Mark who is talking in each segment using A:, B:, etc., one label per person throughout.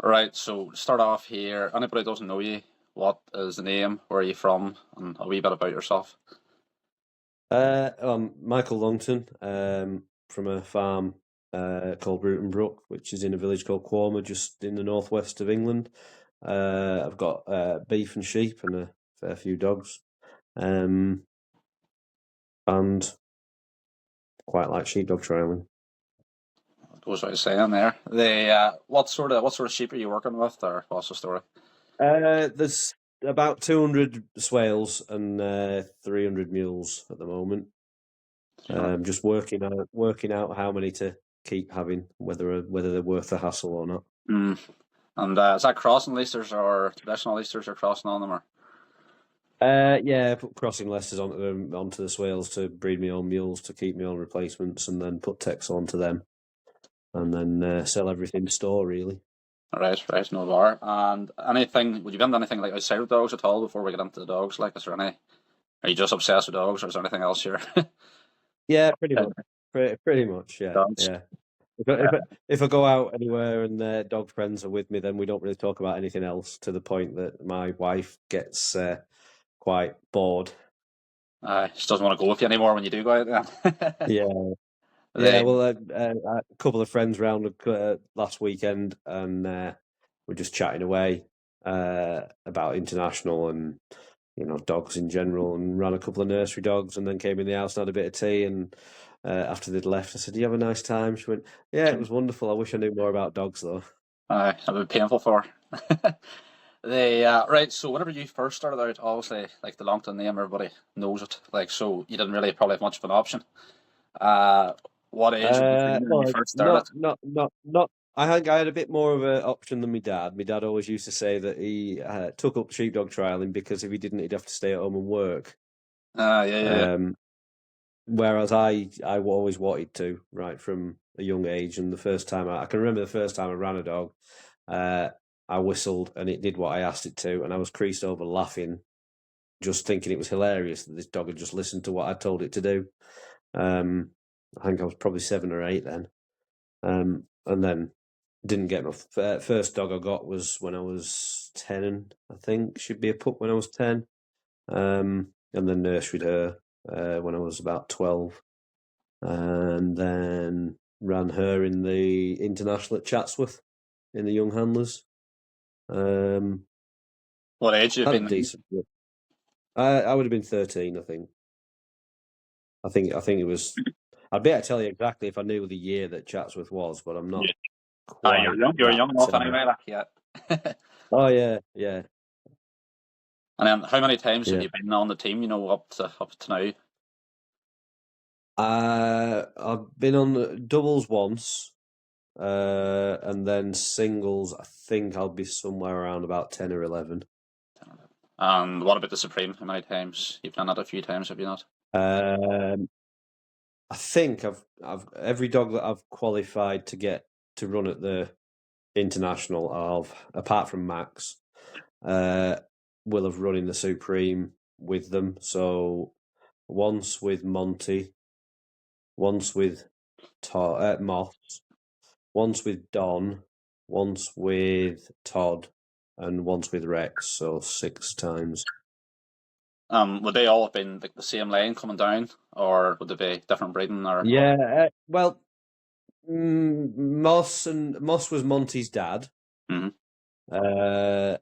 A: Right, so start off here. Anybody who doesn't know you, what is the name? Where are you from? And a wee bit about yourself.
B: I'm Michael Longton, from a farm called Bruton Brook, which is in a village called Quarmer, just in the northwest of England. I've got beef and sheep and a fair few dogs, and quite like sheepdog trialing.
A: Goes without saying there. What sort of sheep are you working with, or what's the story?
B: There's about 200 swales and 300 mules at the moment. Just working out how many to keep having, whether they're worth the hassle or not.
A: Mm. And is that crossing leasters or traditional leasters you're crossing on them, or?
B: Yeah, put crossing lessers onto the swales to breed my own mules to keep my own replacements, and then put techs onto them, and then sell everything store really.
A: Right, no bar. And would you been to anything like outside of dogs at all before we get into the dogs? Like, is there any? Are you just obsessed with dogs, or is there anything else here?
B: Yeah, pretty much. Pretty much, yeah,
A: Dogs.
B: yeah. If I go out anywhere and dog friends are with me, then we don't really talk about anything else, to the point that my wife gets quite bored.
A: She doesn't want to go with you anymore when you do go out then.
B: Yeah. Yeah, well, a couple of friends round last weekend, and we're just chatting away about international and dogs in general, and ran a couple of nursery dogs, and then came in the house and had a bit of tea. And after they'd left, I said, "Do you have a nice time?" She went, "Yeah, it was wonderful. I wish I knew more about dogs, though."
A: That would be painful for her. Right, so whenever you first started out, obviously, like the Longton name, everybody knows it. Like, so you didn't really probably have much of an option. Uh, what age were you when you first started?
B: Not. I think I had a bit more of an option than my dad. My dad always used to say that he took up sheepdog trialing because if he didn't, he'd have to stay at home and work.
A: Yeah.
B: Whereas I always wanted to, right from a young age. And the first time I can remember the first time I ran a dog, I whistled and it did what I asked it to, and I was creased over laughing, just thinking it was hilarious that this dog had just listened to what I told it to do. I think I was probably 7 or 8 then, and then didn't get my first dog I got was when I was 10. I think should be a pup when I was 10, and then nursered her when I was about 12, and then ran her in the international at Chatsworth in the young handlers.
A: What age you've been?
B: Decent. I would have been 13, I think. I think it was. I'd better tell you exactly if I knew the year that Chatsworth was, but I'm not.
A: Yeah.
B: Quite.
A: You're young enough anyway, like, yeah.
B: Oh yeah.
A: And then, how many times have you been on the team? Up to now.
B: I've been on doubles once, and then singles. I think I'll be somewhere around about 10 or 11.
A: And what about the Supreme? How many times? You've done that a few times, have you not?
B: I think I've every dog that I've qualified to get to run at the international of, apart from Max, will have run in the Supreme with them. So once with Monty, once with Moss, once with Don, once with Todd, and once with Rex. So 6 times.
A: Would they all have been like the same lane coming down, or would they be different breeding? Or
B: yeah, well, Moss was Monty's dad.
A: Mm-hmm.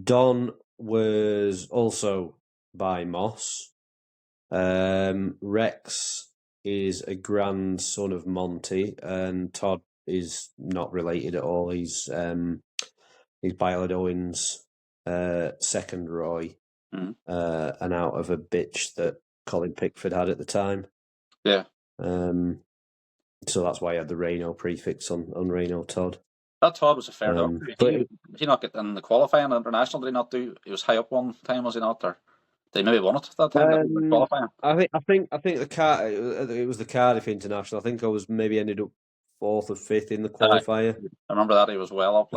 B: Don was also by Moss. Rex is a grandson of Monty, and Todd is not related at all. He's Bylad Owen's second Roy, and out of a bitch that Colin Pickford had at the time.
A: Yeah.
B: So that's why I had the Reno prefix on Reno Todd.
A: That Todd was a fair dog. Did he not get in the qualifying international? Did he not do? He was high up one time, was he not? Or they maybe won it that time. Qualifying.
B: I think it was the Cardiff International. I think I was maybe ended up 4th or 5th in the qualifier.
A: I remember that he was well up.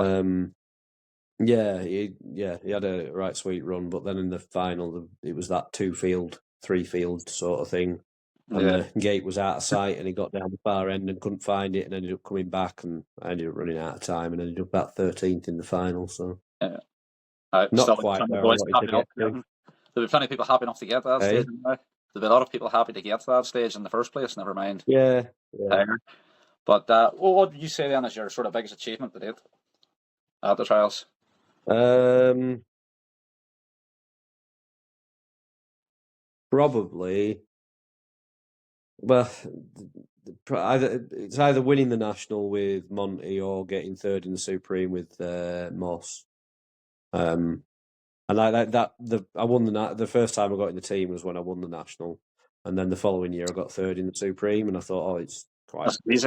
B: Yeah, he had a right sweet run, but then in the final, it was that 2-field, 3-field sort of thing. and the gate was out of sight, and he got down the far end and couldn't find it, and ended up coming back, and I ended up running out of time, and ended up about 13th in the final. So not quite where I wanted to get to.
A: There'll be plenty of people happy enough to get to that stage. There'll be a lot of people happy to get to that stage in the first place. Never mind.
B: Yeah.
A: But what would you say then is your sort of biggest achievement to date at the trials?
B: Probably. Well, it's either winning the national with Monty or getting third in the Supreme with Moss. And I won the first time I got in the team was when I won the national, and then the following year I got third in the Supreme, and I thought, it's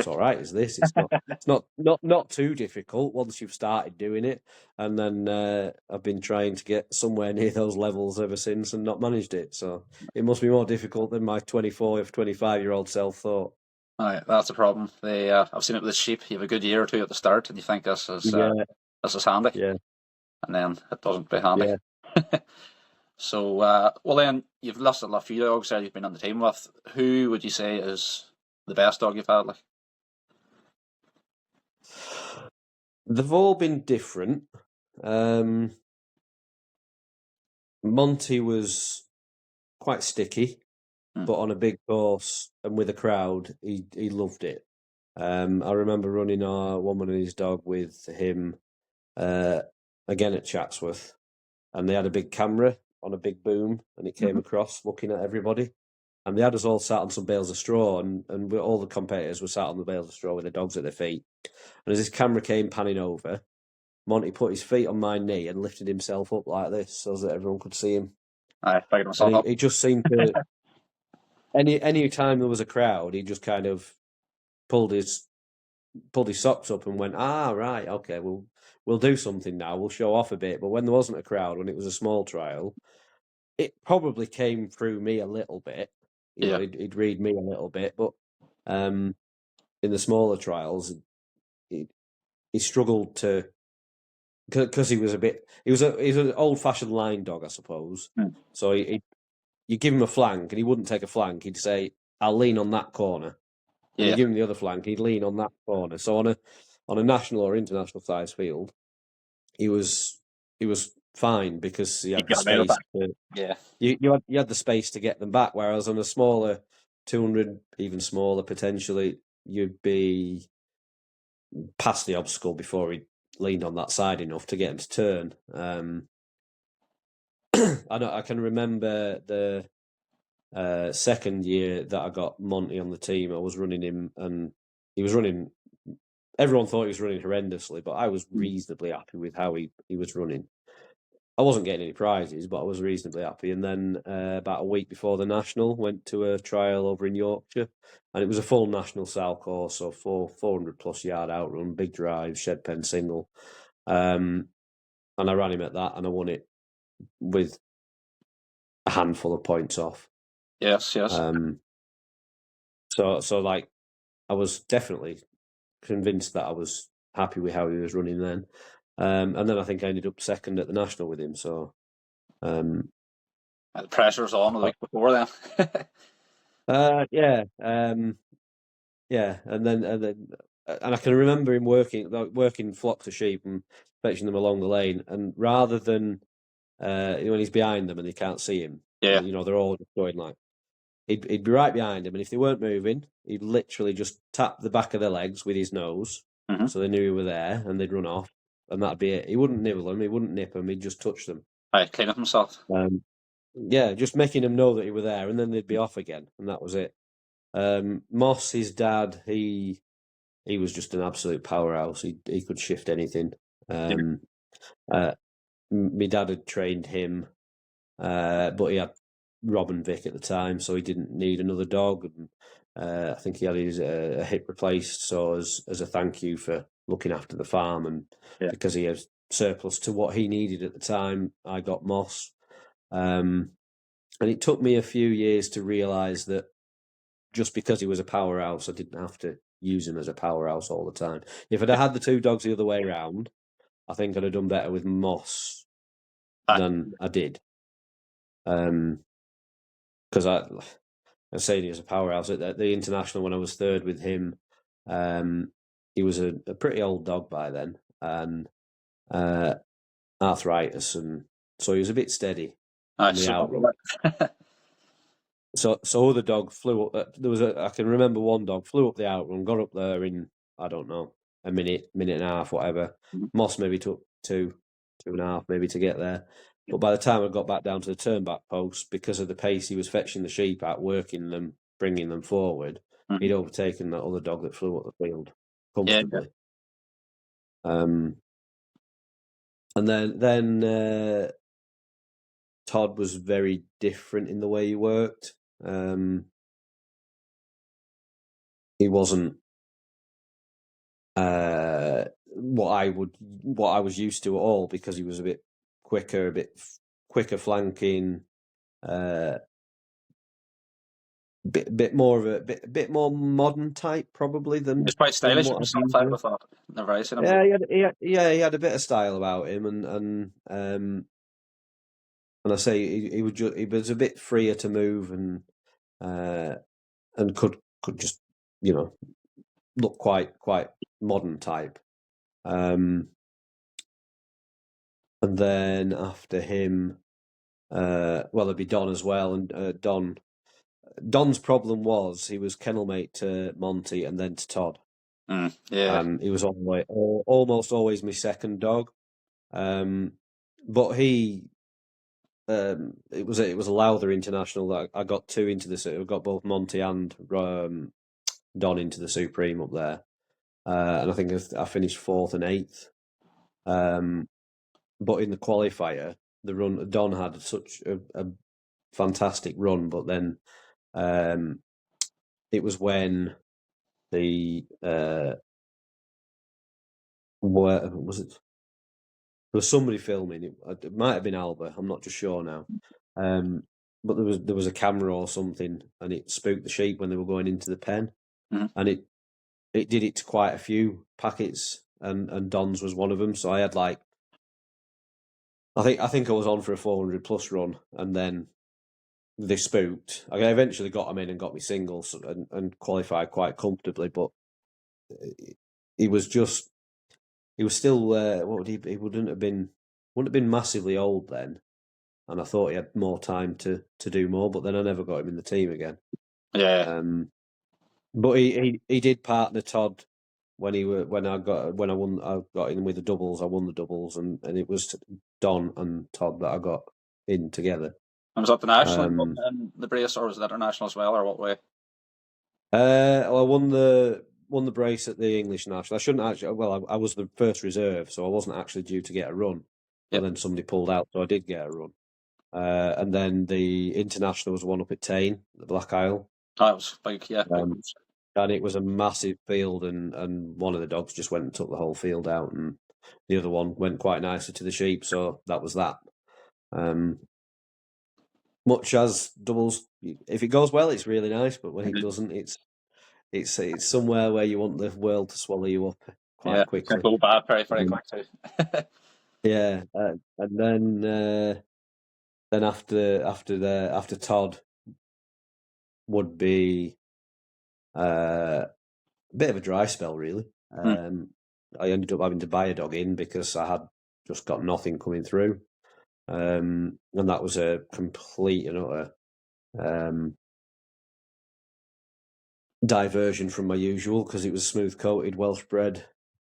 B: all right. Is this? It's not too difficult once you've started doing it, and then I've been trying to get somewhere near those levels ever since, and not managed it. So it must be more difficult than my 24 or 25-year-old self thought.
A: Right, that's a problem. I've seen it with the sheep. You have a good year or two at the start, and you think this is handy.
B: Yeah.
A: And then it doesn't be handy. Yeah. So, well, then you've listed a few dogs there you've been on the team with. Who would you say is the best dog you've had? Like,
B: they've all been different. Monty was quite sticky, but on a big course and with a crowd, he loved it. I remember running our Woman and His Dog with him again at Chatsworth, and they had a big camera on a big boom, and it came across looking at everybody, and they had us all sat on some bales of straw, and all the competitors were sat on the bales of straw with their dogs at their feet, and as this camera came panning over, Monty put his feet on my knee and lifted himself up like this so that everyone could see him. He just seemed to any time there was a crowd, he just kind of pulled his socks up and went, right, okay, we'll do something now. We'll show off a bit. But when there wasn't a crowd, when it was a small trial, it probably came through me a little bit. You know, he'd read me a little bit. But in the smaller trials, he struggled to, because he was an old-fashioned line dog, I suppose. So you give him a flank, and he wouldn't take a flank. He'd say, "I'll lean on that corner." And you give him the other flank, he'd lean on that corner. So on a national or international size field, he was fine because he had the space. You had the space to get them back. Whereas on a smaller 200, even smaller potentially, you'd be past the obstacle before he leaned on that side enough to get him to turn. I can remember the second year that I got Monty on the team. I was running him, and he was running. Everyone thought he was running horrendously, but I was reasonably happy with how he was running. I wasn't getting any prizes, but I was reasonably happy. And then about a week before the national, went to a trial over in Yorkshire, and it was a full national style course, so 400 plus yard outrun, big drive, shed pen single, and I ran him at that, and I won it with a handful of points off.
A: Yes.
B: So like, I was definitely convinced that I was happy with how he was running then. And then I think I ended up second at the national with him. So
A: the pressure's on the week before then.
B: And I can remember him working flocks of sheep and fetching them along the lane. And rather than when he's behind them and they can't see him, they're all just going like, he'd be right behind them, and if they weren't moving, he'd literally just tap the back of their legs with his nose, so they knew he were there, and they'd run off, and that'd be it. He wouldn't nibble them, he wouldn't nip them, he'd just touch them.
A: Clean up himself.
B: Just making them know that he were there, and then they'd be off again, and that was it. Moss, his dad, he was just an absolute powerhouse. He could shift anything. My dad had trained him, but he had Rob and Vic at the time, so he didn't need another dog. And I think he had his hip replaced, so as a thank you for looking after the farm, and because he had surplus to what he needed at the time, I got Moss. And it took me a few years to realise that just because he was a powerhouse, I didn't have to use him as a powerhouse all the time. If I'd had the two dogs the other way around, I think I'd have done better with Moss than I did. Because I say he was a powerhouse. At the international, when I was third with him, he was a pretty old dog by then, and arthritis, and so he was a bit steady on the outrun. So other dog flew up. I can remember one dog flew up the outrun, got up there in, I don't know, a minute and a half, whatever. Moss maybe took 2.5 maybe to get there. But by the time I got back down to the turnback post, because of the pace he was fetching the sheep out, working them, bringing them forward, he'd overtaken that other dog that flew up the field comfortably. And then Todd was very different in the way he worked. He wasn't what I was used to at all, because he was a bit quicker flanking, bit more modern type probably than.
A: He's quite stylish himself, I would have thought. Never seen him.
B: He had a bit of style about him, and I say he was a bit freer to move, and could just, look quite modern type. And then after him, there'd be Don as well, and Don's problem was he was kennel mate to Monty and then to Todd. He was almost always my second dog, but he. It was a Lowther international that I got two into the. I got both Monty and Don into the Supreme up there, and I think I finished 4th and 8th. But in the qualifier, the run Don had such a fantastic run, but then it was when the where was it? There was somebody filming. It might have been Alba. I'm not just sure now. But there was a camera or something, and it spooked the sheep when they were going into the pen, and it did it to quite a few packets, and Don's was one of them. So I had I think I was on for a 400 plus run, and then they spooked. I eventually got them in and got me singles and qualified quite comfortably, but he was still what would he wouldn't have been massively old then, and I thought he had more time to do more, but then I never got him in the team again. But he did partner Todd when I got in with the doubles. I won the doubles, and it was Don and Todd that I got in together.
A: And was that the national in the brace, or was it international as well, or what way?
B: I won the brace at the English national. I shouldn't actually. Well, I was the first reserve, so I wasn't actually due to get a run. And then somebody pulled out, so I did get a run. And then the international was one up at Tain, the Black Isle.
A: Oh, it was big, yeah.
B: And it was a massive field, and one of the dogs just went and took the whole field out, and the other one went quite nicely to the sheep. So that was that. Much as doubles, if it goes well, it's really nice, but when it doesn't, it's somewhere where you want the world to swallow you up quite quickly.
A: It can go bad very, very quickly.
B: Yeah, and then after Todd would be a bit of a dry spell, really. I ended up having to buy a dog in because I had just got nothing coming through, and that was a complete and utter diversion from my usual, because it was smooth coated Welsh bred,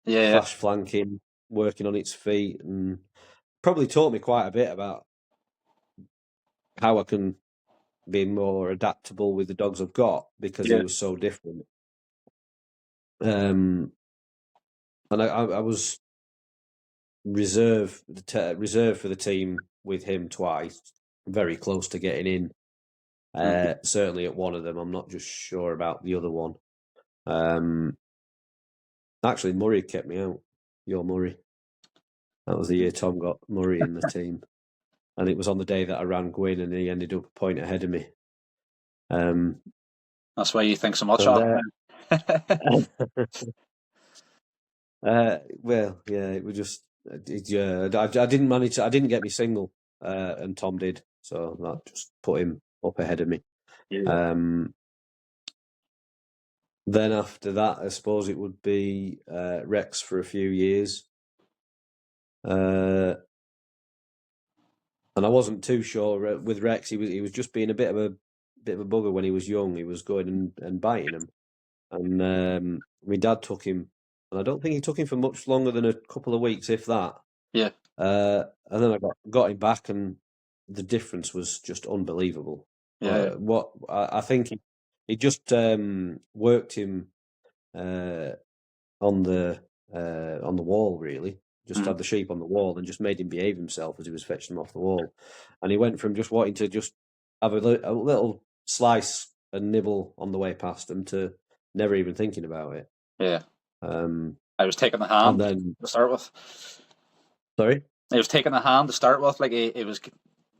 B: flash flanking, working on its feet, and probably taught me quite a bit about how I can be more adaptable with the dogs I've got, because it was so different. And I was reserved for the team with him twice, very close to getting in. Certainly at one of them. I'm not just sure about the other one. Actually, Murray kept me out. Your Murray. That was the year Tom got Murray in the team. And it was on the day that I ran Gwyn, and he ended up a point ahead of me.
A: That's why you think so much of him.
B: Well, yeah, it was just. I didn't manage. I didn't get me single, and Tom did, so that just put him up ahead of me.
A: Yeah.
B: Then after that, I suppose it would be Rex for a few years. And I wasn't too sure with Rex. He was just being a bit of a bugger when he was young. He was going and biting him, and my dad took him, and I don't think he took him for much longer than a couple of weeks, if that.
A: Yeah.
B: And then I got him back, and the difference was just unbelievable.
A: Yeah.
B: What I think he just worked him on the wall, really. Just had the sheep on the wall and just made him behave himself as he was fetching them off the wall. And he went from just wanting to just have a little slice and nibble on the way past them to never even thinking about it.
A: Yeah. I was taking the
B: and
A: hand
B: then
A: to start with.
B: Sorry?
A: He was taking the hand to start with, like he was,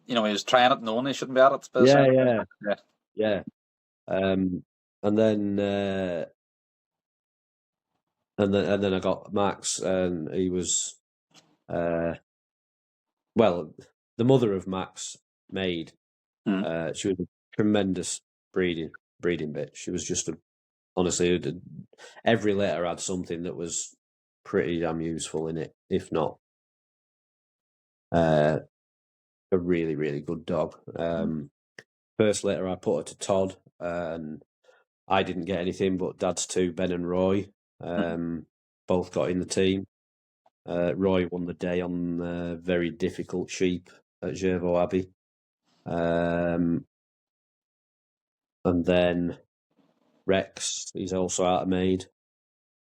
A: he was trying it, knowing he shouldn't be at it. But
B: Yeah. And then and then I got Max, and he was, well, the mother of Max, Maid. She was a tremendous breeding bitch. She was just honestly, every litter had something that was pretty damn useful in it, if not a really, really good dog. First litter I put her to Todd, and I didn't get anything, but Dad's two, Ben and Roy, both got in the team. Roy won the day on very difficult sheep at Gervaux Abbey. And then Rex, he's also out of Maid,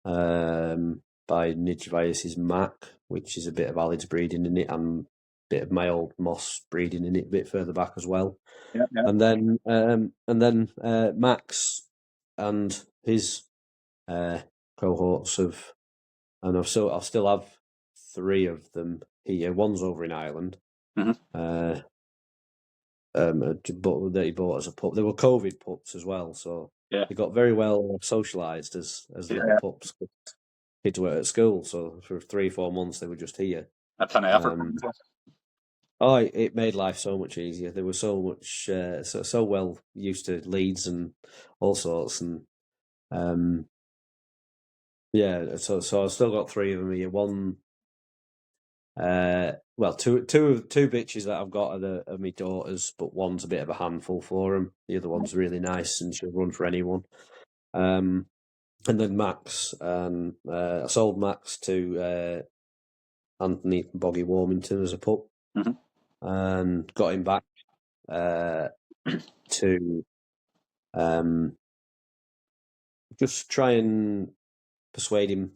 B: by Nidgevius's Mac, which is a bit of Alid's breeding in it, and a bit of my old Moss breeding in it a bit further back as well.
A: Yeah.
B: And then Max and his cohorts of, and I'll still have 3 of them here. One's over in Ireland. But that he bought as a pup. They were COVID pups as well, so they got very well socialised as little pups. Kids were at school, so for 3-4 months they were just here.
A: A ton of effort.
B: It made life so much easier. They were so much so well used to leads and all sorts, and So I've still got 3 of them here. One, two bitches that I've got are my daughters, but one's a bit of a handful for them. The other one's really nice, and she'll run for anyone. And then Max, I sold Max to Anthony Boggy Warmington as a pup, and got him back to just try and persuade him.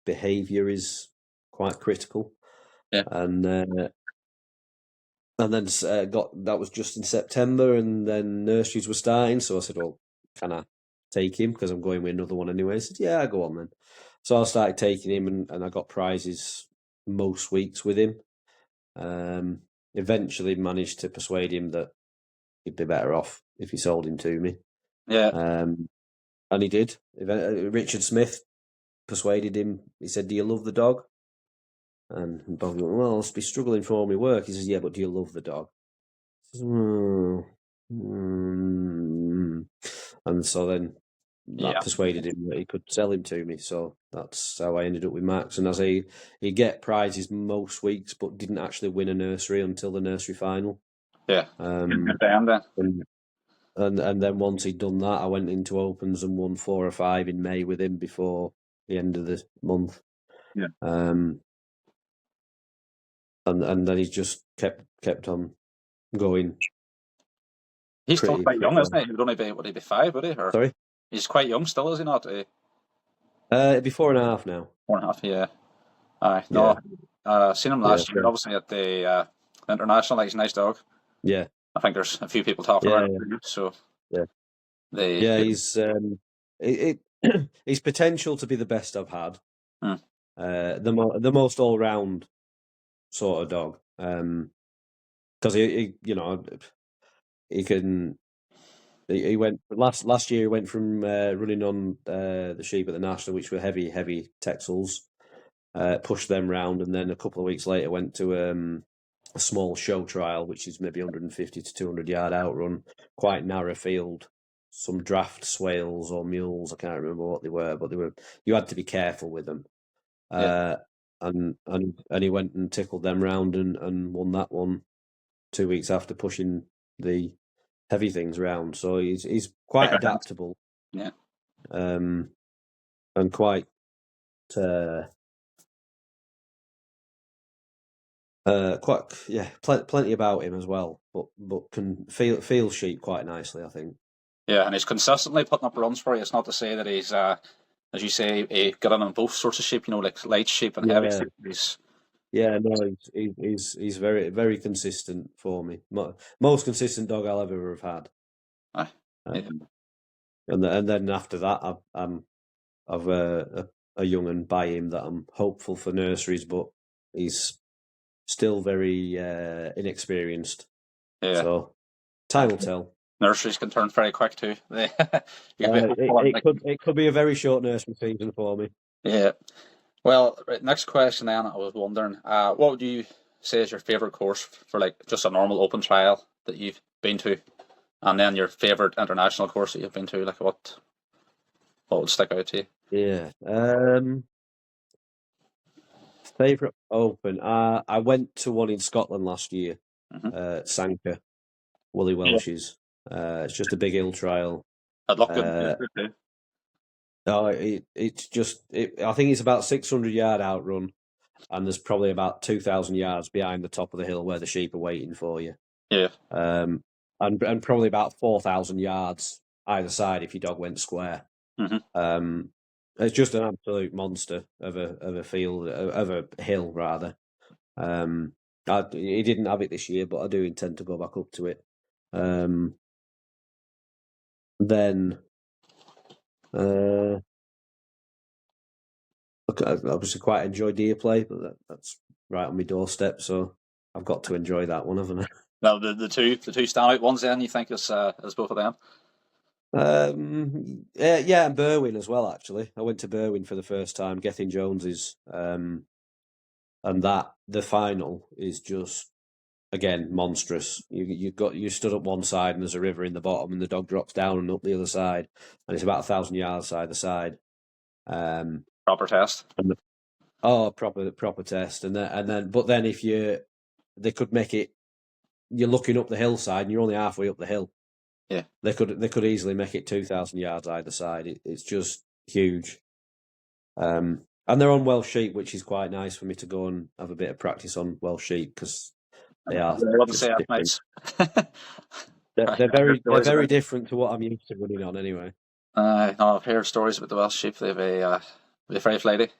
B: Behaviour is quite critical, and then that was just in September, and then nurseries were starting. So I said, "Well, can I take him? Because I'm going with another one anyway." He said, "Yeah, go on then." So I started taking him, and I got prizes most weeks with him. Eventually managed to persuade him that he'd be better off if he sold him to me.
A: Yeah.
B: And he did. Richard Smith persuaded him. He said, "Do you love the dog?" And Bobby went, "Well, I must be struggling for all my work." He says, "Yeah, but do you love the dog?" Says, And so then that persuaded him that he could sell him to me. So that's how I ended up with Max. And as he'd get prizes most weeks, but didn't actually win a nursery until the nursery final.
A: Yeah.
B: And then once he'd done that, I went into opens and won 4 or 5 in May with him before the end of the month.
A: Yeah.
B: And then he's just kept on going.
A: He's still quite young, isn't he? He would only be, would he be 5, would he? Or...
B: Sorry?
A: He's quite young still, is he not?
B: It'd be 4.5 now.
A: 4.5, yeah. No, I seen him last year, obviously, at the International. Like, he's a nice dog.
B: Yeah.
A: I think there's a few people talking about him, so...
B: He's his potential to be the best I've had. The most all round sort of dog. Because he can. He went last year. He went from running on the sheep at the National, which were heavy Texels, pushed them round, and then a couple of weeks later went to a small show trial, which is maybe 150 to 200 yard outrun, quite narrow field. Some draft swales or mules, I can't remember what they were, but you had to be careful with them. And he went and tickled them round and won that one 2 weeks after pushing the heavy things round. So he's quite adaptable.
A: Yeah.
B: And quite plenty about him as well, but can feel sheep quite nicely, I think.
A: Yeah, and he's consistently putting up runs for you. It's not to say that he's, as you say, good on both sorts of sheep. Like light sheep and heavy sheep.
B: He's very, very consistent for me. Most consistent dog I'll ever have had. And then after that, I've a young un by him that I'm hopeful for nurseries, but he's still very inexperienced.
A: Yeah.
B: So time will tell.
A: Nurseries can turn very quick too.
B: It could be a very short nursery season for me.
A: Yeah. Well, right, next question then, I was wondering, what would you say is your favourite course for like just a normal open trial that you've been to? And then your favourite international course that you've been to, like what would stick out to you?
B: Yeah. Favourite open. I went to one in Scotland last year, Sanker, Woolly Welshes. It's just a big hill trial.
A: I'd look good.
B: It's just. I think it's about 600 yard outrun, and there's probably about 2,000 yards behind the top of the hill where the sheep are waiting for you.
A: Yeah.
B: And probably about 4,000 yards either side if your dog went square. It's just an absolute monster of a field, of a hill rather. He didn't have it this year, but I do intend to go back up to it. Then, I obviously quite enjoy deer play, but that's right on my doorstep, so I've got to enjoy that one, haven't I?
A: Now the two standout ones then you think is both of them?
B: Yeah, and Berwyn as well. Actually, I went to Berwyn for the first time, Gethin Jones's, and that the final is just again monstrous. You stood up one side and there's a river in the bottom, and the dog drops down and up the other side, and it's about 1,000 yards either side.
A: Proper test.
B: Proper test, and then but then if they could make it, you're looking up the hillside and you're only halfway up the hill.
A: Yeah,
B: they could easily make it 2,000 yards either side. It's just huge. And they're on Welsh sheep, which is quite nice for me to go and have a bit of practice on Welsh sheep because they are. They're very different to what I'm used to running on anyway.
A: No, I've heard stories about the Welsh sheep. They're very flighty.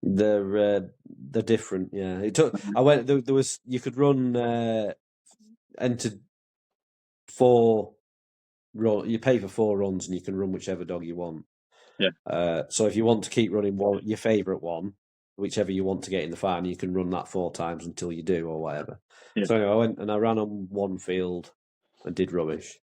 B: They're different. Yeah, it took. I went. There was you could run entered 4 run. You pay for 4 runs and you can run whichever dog you want.
A: Yeah.
B: So if you want to keep running your favourite one, whichever you want to get in the final, you can run that 4 times until you do or whatever. Yeah. So anyway, I went and I ran on one field and did rubbish.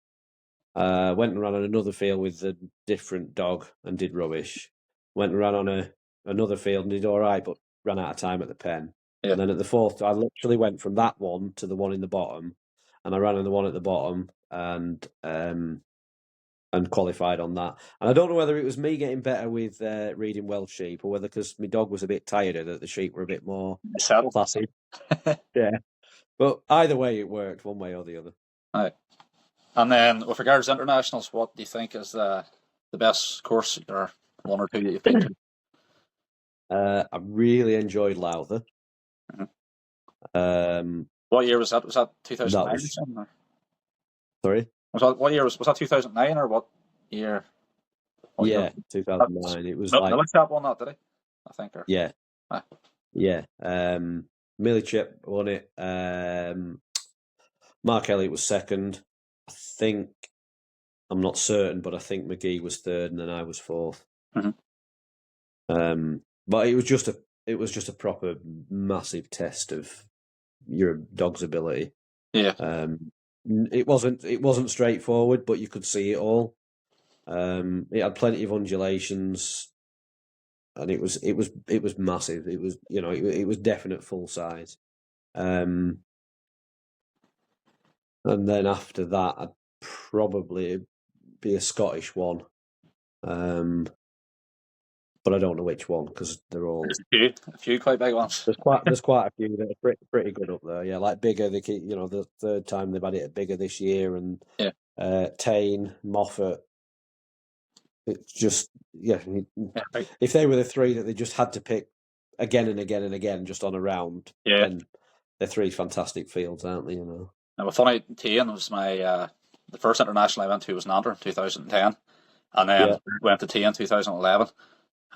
B: Went and ran on another field with a different dog and did rubbish. Went and ran on another field and did all right, but ran out of time at the pen. Yeah. And then at the 4th, I literally went from that one to the one in the bottom, and I ran on the one at the bottom and qualified on that. And I don't know whether it was me getting better with reading Welsh sheep or whether because my dog was a bit tired that the sheep were a bit more classy. Yeah. But either way, it worked one way or the other.
A: Right. And then with regards to internationals, what do you think is the best course or one or two that you've been to?
B: I really enjoyed Lowther.
A: What year was that? Was that 2009?
B: Sorry?
A: What year was that 2009 or what year?
B: 2009. It was
A: Millichap won that, did he? I think.
B: Yeah. Yeah. Millichap won it. Mark Elliott was second. I'm not certain, but I think McGee was third and then I was 4th. But it was just a proper massive test of your dog's ability.
A: Yeah.
B: It wasn't straightforward, but you could see it all. It had plenty of undulations, and it was massive. It was it was definite full size. And then after that, I'd probably be a Scottish one. But I don't know which one because they're all.
A: There's a few quite big ones.
B: There's quite a few that are pretty good up there. Yeah, like Bigger. They keep, the third time they've had it at Bigger this year, and Tane, Moffat. It's just if they were the three that they just had to pick again and again and again just on a round, then they're three fantastic fields, aren't they?
A: Now, funny, Tane was my the first international I went to was Nandor in 2010, and then went to Tane in 2011,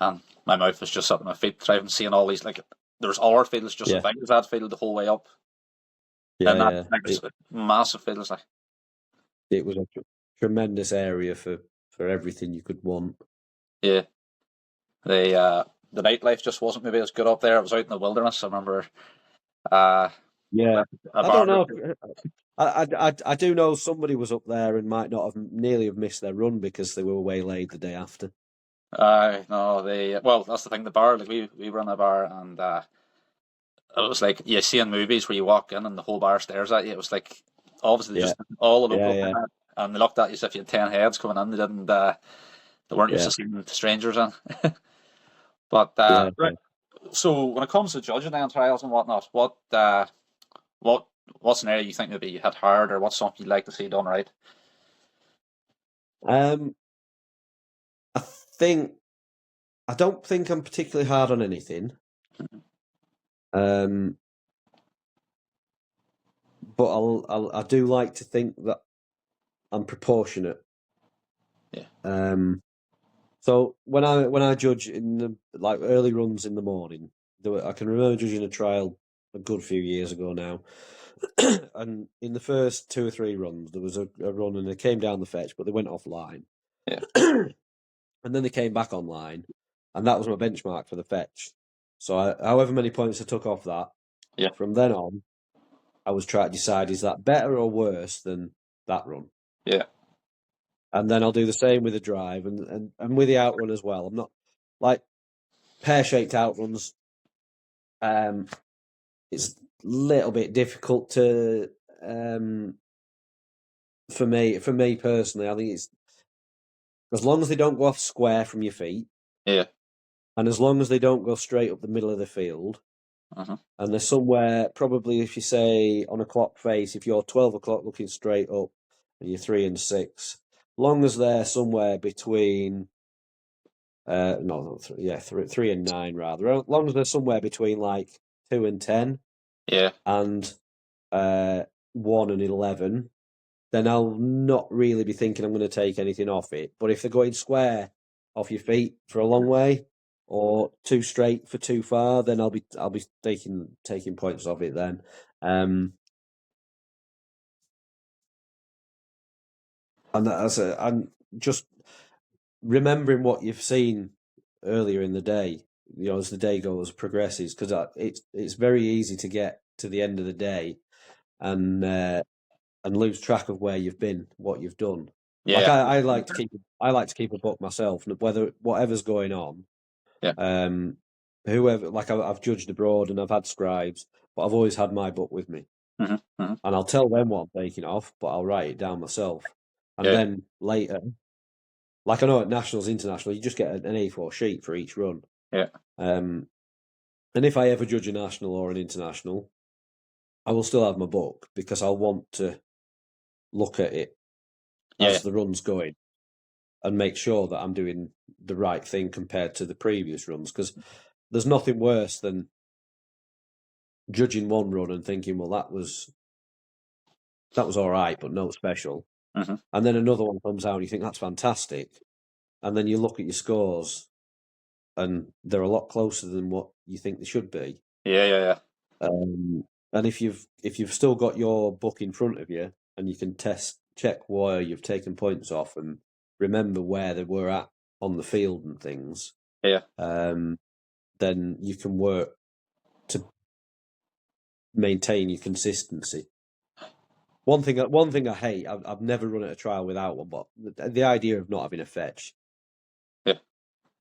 A: and my mouth was just up on my feet driving, seeing all these, like, there's our fields just as big as that field the whole way up. Massive fields, like.
B: It was a tremendous area for everything you could want.
A: Yeah, the nightlife just wasn't maybe as good up there. I was out in the wilderness. I remember.
B: I don't know. I do know somebody was up there and might not have nearly have missed their run because they were waylaid the day after.
A: No, well, that's the thing. The bar, like we were in a bar, and it was like you see in movies where you walk in and the whole bar stares at you. It was like obviously just all the local and they looked at you as if you had 10 heads coming in. They didn't. They weren't used to seeing strangers in. But right. So when it comes to judging then trials and whatnot, what's an area you think maybe you hit hard, or what's something you'd like to see done right?
B: I don't think I'm particularly hard on anything. But I do like to think that I'm proportionate.
A: Yeah.
B: So when I judge in the early runs in the morning, I can remember judging a trial a good few years ago now, and in the first 2 or 3 runs there was a run and they came down the fetch, but they went offline.
A: Yeah.
B: And then they came back online, and that was my benchmark for the fetch. So however many points I took off that, from then on, I was trying to decide, is that better or worse than that run?
A: Yeah.
B: And then I'll do the same with the drive and with the outrun as well. I'm not like pear-shaped outruns. It's a little bit difficult to for me personally. I think it's as long as they don't go off square from your feet.
A: Yeah.
B: And as long as they don't go straight up the middle of the field. And they're somewhere, probably if you say on a clock face, if you're 12 o'clock looking straight up and you're 3 and 6, long as they're somewhere between, 3 and 9 rather, as long as they're somewhere between like 2 and 10, and 1 and 11, then I'll not really be thinking I'm going to take anything off it. But if they're going square off your feet for a long way, or too straight for too far, then I'll be taking points off it then. And I'm just remembering what you've seen earlier in the day, as the day progresses, because it's very easy to get to the end of the day and lose track of where you've been, what you've done. Yeah. Like I like to keep a book myself, whatever's going on.
A: Yeah.
B: Whoever, like I've judged abroad and I've had scribes, but I've always had my book with me, and I'll tell them what I'm taking off, but I'll write it down myself. And then later, like I know at nationals, international, you just get an A4 sheet for each run.
A: Yeah.
B: And if I ever judge a national or an international, I will still have my book because I'll want to look at it as the run's going and make sure that I'm doing the right thing compared to the previous runs, because there's nothing worse than judging one run and thinking, well, that was all right, but no special. And then another one comes out and you think that's fantastic. And then you look at your scores and they're a lot closer than what you think they should be.
A: Yeah.
B: And if you've still got your book in front of you and you can check where you've taken points off and remember where they were at on the field and things, then you can work to maintain your consistency. One thing I hate, I've never run at a trial without one, but the idea of not having a fetch,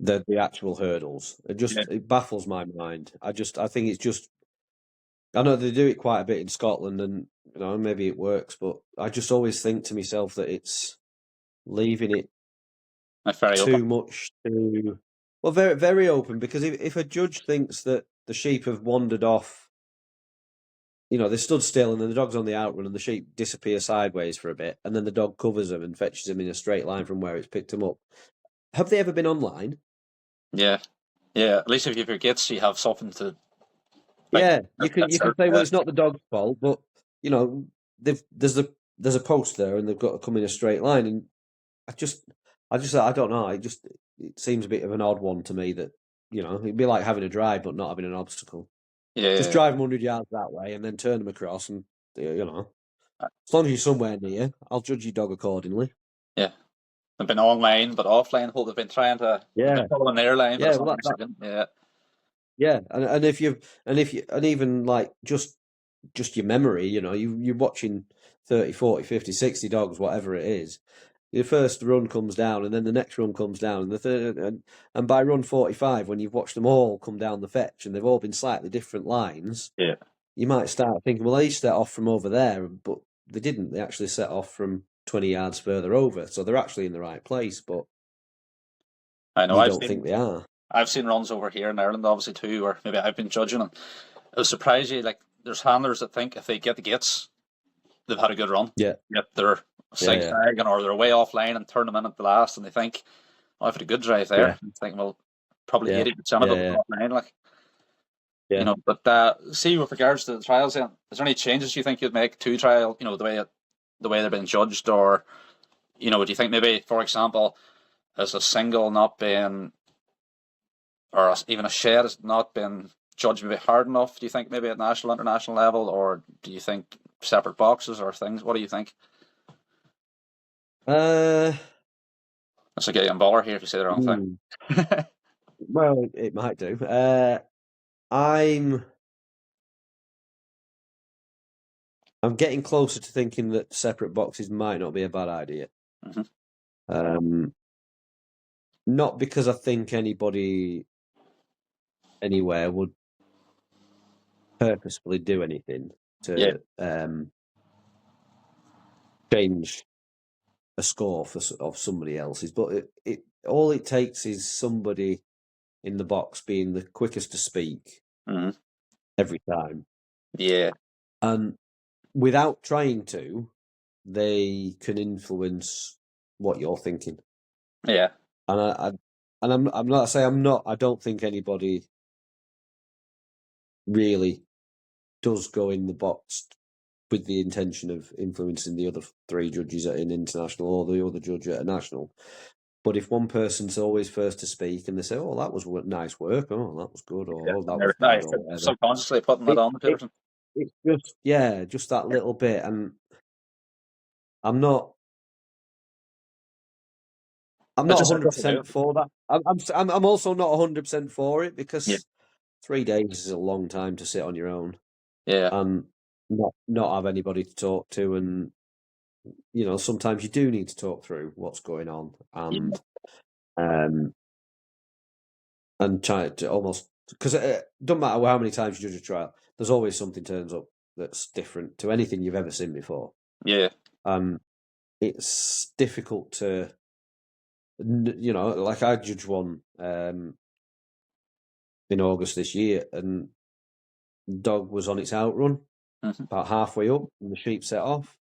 B: the actual hurdles, it baffles my mind. I think it's just I know they do it quite a bit in Scotland, and maybe it works, but I just always think to myself that it's leaving it
A: Very open.
B: too much to, well, very very open. Because if a judge thinks that the sheep have wandered off, they stood still and then the dog's on the outrun and the sheep disappear sideways for a bit, and then the dog covers them and fetches them in a straight line from where it's picked them up. Have they ever been online?
A: Yeah, at least if you have your gates, you have something to
B: Yeah, you can
A: that's
B: say, well, it's not the dog's fault, but there's a post there and they've got to come in a straight line, and I don't know. It seems a bit of an odd one to me that it'd be like having a drive but not having an obstacle. Just drive them 100 yards that way and then turn them across, and as long as you're somewhere near, I'll judge your dog accordingly.
A: Yeah. They've been online, but offline. They've been trying to follow an airline, but it's not Mexican. Yeah.
B: Yeah, and even like just your memory, you're watching 30, 40, 50, 60 dogs, whatever it is. Your first run comes down, and then the next run comes down, and the third, and by run 45, when you've watched them all come down the fetch, and they've all been slightly different lines, you might start thinking, well, they set off from over there, but they didn't. They actually set off from 20 yards further over, so they're actually in the right place, but
A: I know.
B: you don't think they are.
A: I've seen runs over here in Ireland, obviously too, where maybe I've been judging, and it'll surprise you. Like, there's handlers that think if they get the gates, they've had a good run.
B: Yeah.
A: Yet they're zigzagging or they're way offline and turn them in at the last, and they think, "Oh, I've had a good drive there."
B: Yeah.
A: I'm thinking, well, probably 80% of them offline, like.
B: Yeah.
A: But see, with regards to the trials, then, is there any changes you think you'd make to trial? The way they're being judged, or do you think maybe, for example, as a single not being, or even a shed has not been judged maybe hard enough? Do you think maybe at national, international level, or do you think separate boxes or things? What do you think? That's a getting baller here if you say the wrong thing.
B: Well, it might do. I'm getting closer to thinking that separate boxes might not be a bad idea.
A: Mm-hmm.
B: Not because I think anybody anywhere would purposefully do anything to change a score of somebody else's, but it all it takes is somebody in the box being the quickest to speak every time.
A: Yeah.
B: And without trying to, they can influence what you're thinking.
A: Yeah.
B: And I'm not saying I don't think anybody really does go in the box with the intention of influencing the other three judges at an international or the other judge at a national. But if one person's always first to speak and they say, "Oh, that was nice work," "Oh, that was good," or "Oh, that was bad," or whatever,
A: subconsciously putting that on the person.
B: It's just that little bit, and I'm not 100% for that. I'm also not 100% for it, because 3 days is a long time to sit on your own.
A: Yeah.
B: And not have anybody to talk to, and sometimes you do need to talk through what's going on, and try to almost, because it doesn't matter how many times you judge a trial, there's always something turns up that's different to anything you've ever seen before.
A: Yeah.
B: It's difficult to, like I judged one in August this year, and the dog was on its outrun about halfway up, and the sheep set off,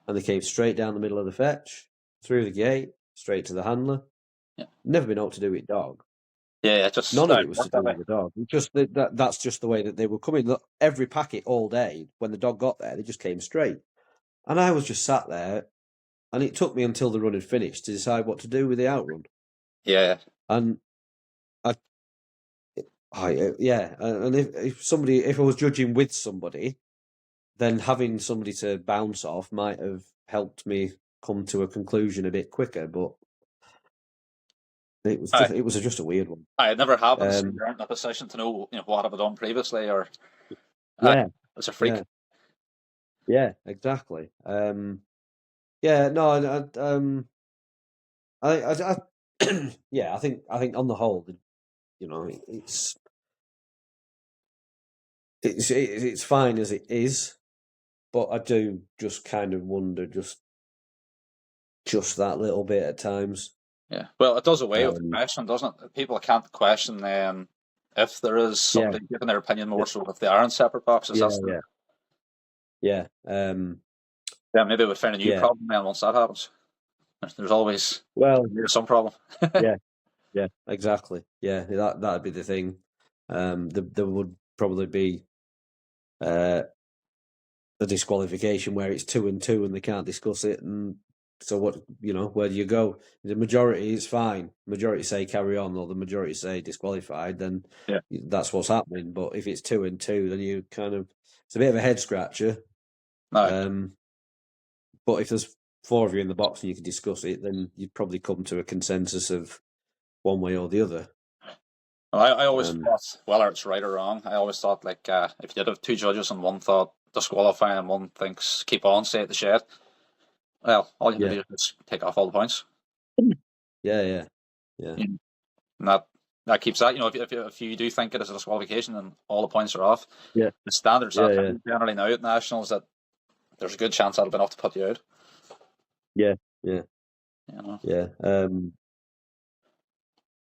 B: and they came straight down the middle of the fetch, through the gate, straight to the handler.
A: Yeah.
B: Never been able to do it dog.
A: Yeah, just
B: none of it was to do with the dog. Just that's just the way that they were coming. Every packet all day, when the dog got there, they just came straight. And I was just sat there, and it took me until the run had finished to decide what to do with the outrun.
A: Yeah.
B: And and if I was judging with somebody, then having somebody to bounce off might have helped me come to a conclusion a bit quicker. But it was just a weird one.
A: It never happens. You're in a position to know, what have I done previously, or it's a freak.
B: Yeah, exactly. Yeah, no, I yeah, I think on the whole, it's it's fine as it is, but I do just kind of wonder just that little bit at times.
A: Yeah. Well, it does away with the question, doesn't it? People can't question then if there is somebody giving their opinion more so if they are in separate boxes.
B: Yeah.
A: Yeah, maybe it would find a new problem then once that happens. There's always some problem.
B: Yeah, exactly. Yeah, that'd be the thing. There would probably be a disqualification where it's 2-2 and they can't discuss it, and so where do you go? The majority is fine. Majority say carry on, or the majority say disqualified. Then that's what's happening. But if it's 2-2, then you it's a bit of a head scratcher.
A: No.
B: But if there's 4 of you in the box and you can discuss it, then you'd probably come to a consensus of one way or the other.
A: I always thought, whether it's right or wrong, I always thought if you did have 2 judges and one thought disqualify and one thinks keep on, stay at the shed, well, all you have to do is take off all the points.
B: Yeah.
A: And that keeps that. If you do think it is a disqualification and all the points are off, the standards generally now at nationals that there's a good chance that'll be enough to put you out.
B: Yeah.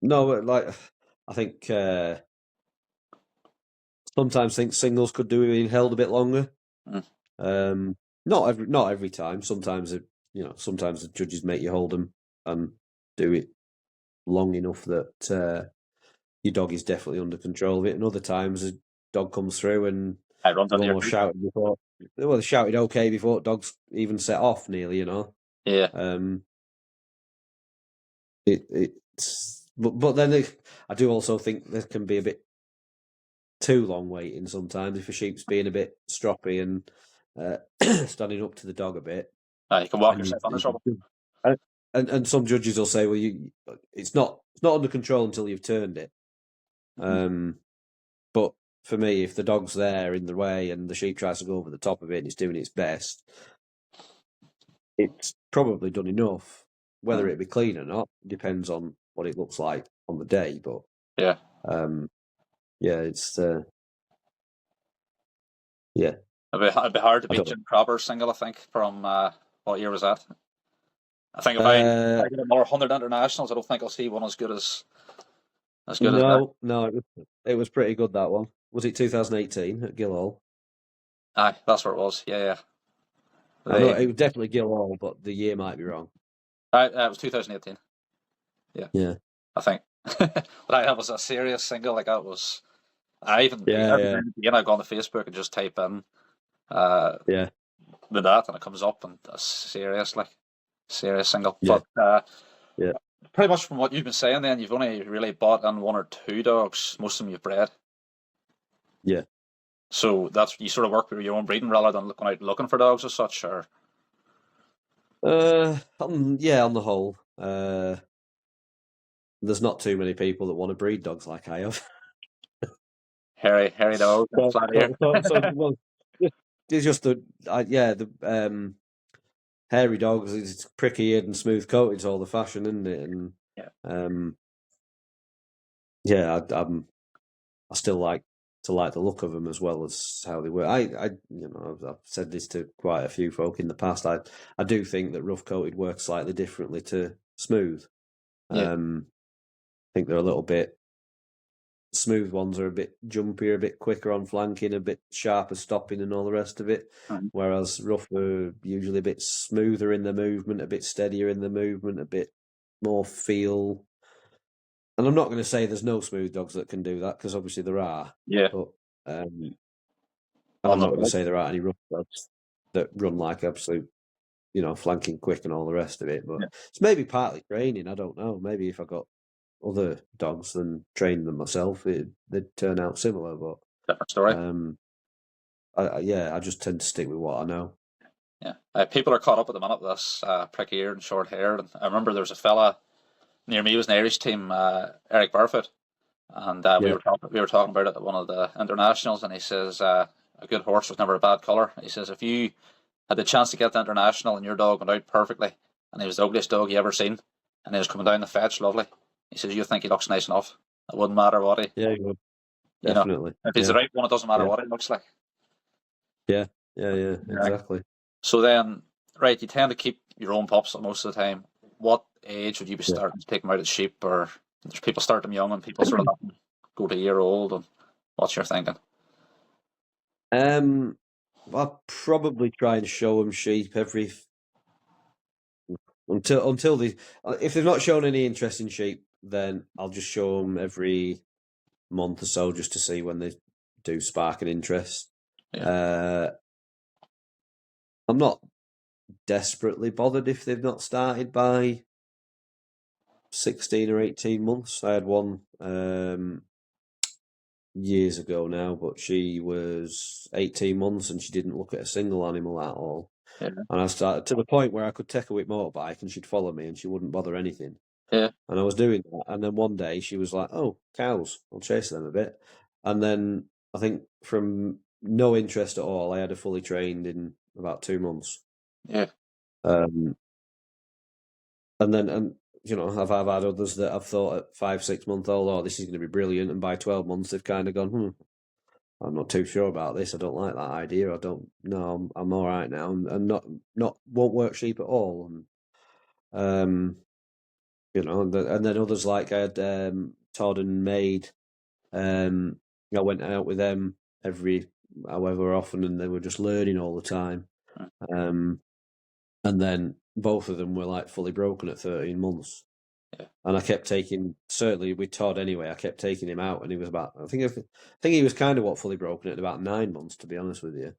B: No, I think sometimes think singles could do being held a bit longer. Not every time. Sometimes sometimes the judges make you hold them and do it long enough that your dog is definitely under control of it. And other times a dog comes through and almost shouted before. Well, they shouted okay before dogs even set off. Nearly,
A: Yeah.
B: But then I do also think there can be a bit too long waiting sometimes if a sheep's being a bit stroppy and standing up to the dog a bit.
A: You can walk yourself under trouble.
B: And some judges will say, well, it's not under control until you've turned it. But for me, if the dog's there in the way and the sheep tries to go over the top of it and it's doing its best, it's probably done enough. Whether it be clean or not depends on what it looks like on the day. But it's
A: It'd be hard to beat Jim Cropper's single, I think, from what year was that? I think if I get another 100 internationals, I don't think I'll see one as good as that.
B: No, it was pretty good, that one. Was it 2018 at Guildhall?
A: Aye, that's where it was. Yeah.
B: It was definitely Guildhall, but the year might be wrong.
A: It was 2018.
B: Yeah.
A: I think. But that was a serious single. Like that was. I've gone to Facebook and just type in with that, and it comes up and a serious single.
B: Yeah.
A: But pretty much from what you've been saying, then you've only really bought in 1 or 2 dogs. Most of them you've bred.
B: Yeah.
A: So that's you sort of work with your own breeding rather than going out looking for dogs as such, or.
B: On the whole, there's not too many people that want to breed dogs like I have.
A: Hairy dog.
B: It's just the hairy dogs. It's pricky-eared and smooth coated. It's all the fashion, isn't it? And I still like to like the look of them as well as how they work. I've said this to quite a few folk in the past. I do think that rough coated works slightly differently to smooth. I think they're a little bit. Smooth ones are a bit jumpier, a bit quicker on flanking, a bit sharper stopping, and all the rest of it. Whereas rough are usually a bit smoother in the movement, a bit steadier in the movement, a bit more feel. And I'm not going to say there's no smooth dogs that can do that, because obviously there are.
A: Yeah.
B: But I'm not going to say there aren't any rough dogs that run like absolute, flanking quick and all the rest of it. But it's maybe partly training. I don't know. Maybe if I got other dogs and trained them myself, they'd turn out similar. But
A: different story.
B: I just tend to stick with what I know.
A: Yeah, people are caught up at the minute with this pricky-eared and short-haired. And I remember there was a fella near me, was an Irish team, Eric Barfoot, and we were talking about it at one of the internationals, and he says a good horse was never a bad colour. He says if you had the chance to get the international and your dog went out perfectly, and he was the ugliest dog you ever seen, and he was coming down the fetch, lovely. He says you think he looks nice enough. It wouldn't matter what he.
B: Yeah, he would.
A: You know,
B: definitely.
A: if he's the right one, it doesn't matter
B: Yeah.
A: what it looks like.
B: Yeah,
A: Yeah.
B: exactly.
A: So then, right, you tend to keep your own pups most of the time. What age would you be
B: Yeah.
A: starting to take them out as sheep, or there's people start them young and people sort of let them go to a year old? And what's your thinking?
B: I'll probably try and show them sheep until they, if they've not shown any interest in sheep, then I'll just show them every month or so just to see when they do spark an interest.
A: Yeah.
B: I'm not desperately bothered if they've not started by 16 or 18 months. I had one years ago now, but she was 18 months and she didn't look at a single animal at all.
A: Yeah.
B: And I started to the point where I could take her with motorbike and she'd follow me and she wouldn't bother anything.
A: Yeah.
B: And I was doing that. And then one day she was like, oh, cows, I'll chase them a bit. And then I think from no interest at all, I had her fully trained in about 2 months.
A: Yeah.
B: And I've had others that I've thought at 5, 6 month old, oh, this is going to be brilliant. And by 12 months, they've kind of gone, I'm not too sure about this. I don't like that idea. I don't know. I'm all right now, and not won't work sheep at all. And and then others like I had Todd and Maid. I went out with them every however often, and they were just learning all the time. And then both of them were like fully broken at 13 months.
A: Yeah.
B: And I kept certainly with Todd anyway, I kept taking him out and he was I think he was kind of fully broken at about 9 months, to be honest with you.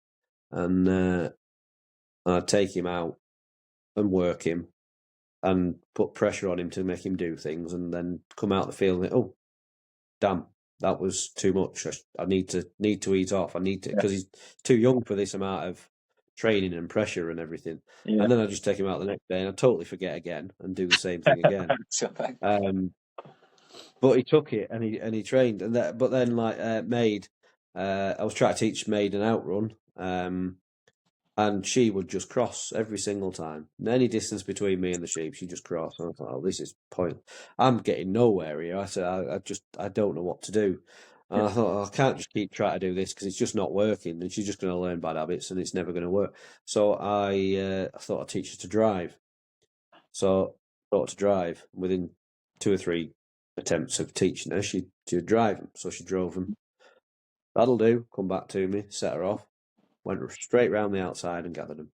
B: And I'd take him out and work him and put pressure on him to make him do things and then come out the field and think, oh, damn, that was too much. I need to ease off. I need to, because he's too young for this amount of training and pressure and everything.
A: Yeah.
B: And then I just take him out the next day and I totally forget again and do the same thing again. But he took it and he trained, but then Maid, I was trying to teach Maid an outrun, and she would just cross every single time. Any distance between me and the sheep, she just crossed. And I thought, oh, this is point. I'm getting nowhere here. I said, I don't know what to do. And I thought, I can't just keep trying to do this because it's just not working, and she's just going to learn bad habits, and it's never going to work. So I thought I'd teach her to drive. So I taught her to drive. Within 2 or 3 attempts of teaching her, she'd drive them. So she drove them. That'll do. Come back to me, set her off, went straight round the outside and gathered them.